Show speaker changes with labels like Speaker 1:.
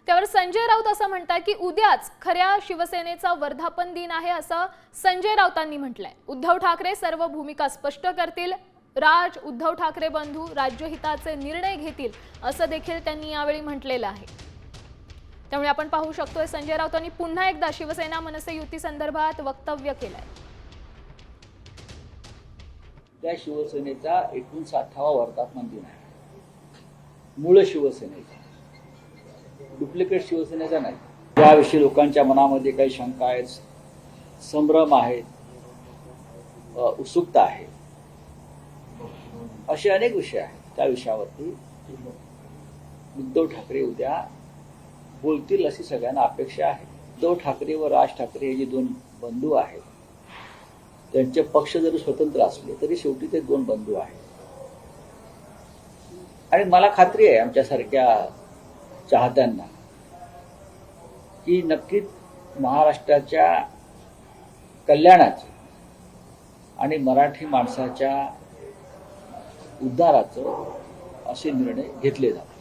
Speaker 1: त्यावर संजय राऊत असं म्हणतात की उद्याच खऱ्या शिवसेनेचा वर्धापन दिन आहे असं संजय राऊतांनी म्हटलंय। उद्धव ठाकरे सर्व भूमिका स्पष्ट करतील, उद्धव ठाकरे बंधू राज्यहिताचे निर्णय घेतील असं देखील त्यांनी यावेळी म्हटलेलं आहे। त्यामुळे आपण पाहू शकतोय संजय राऊतांनी पुन्हा एकदा शिवसेना मनसे युती संदर्भात वक्तव्य केलंय।
Speaker 2: त्या शिवसेनेचा 59वा वर्धापन दिन आहे। मूळ शिवसेनेचा, डुप्लिकेट शिवसेनेचा नाही। त्याविषयी लोकांच्या मनामध्ये काही शंका आहेत, संभ्रम आहेत, उत्सुकता आहे, असे अनेक विषय आहेत। त्या विषयावरती उद्धव ठाकरे उद्या बोलतील अशी सगळ्यांना अपेक्षा आहे। उद्धव ठाकरे व राज ठाकरे हे जे दोन बंधू आहेत, त्यांचे पक्ष जरी स्वतंत्र असले तरी शेवटी ते दोन बंधू आहेत। आणि मला खात्री आहे आमच्यासारख्या चाहत्यांना की नक्कीच महाराष्ट्राच्या कल्याणाचे आणि मराठी माणसाच्या उद्धाराचं असे निर्णय घेतले जातात।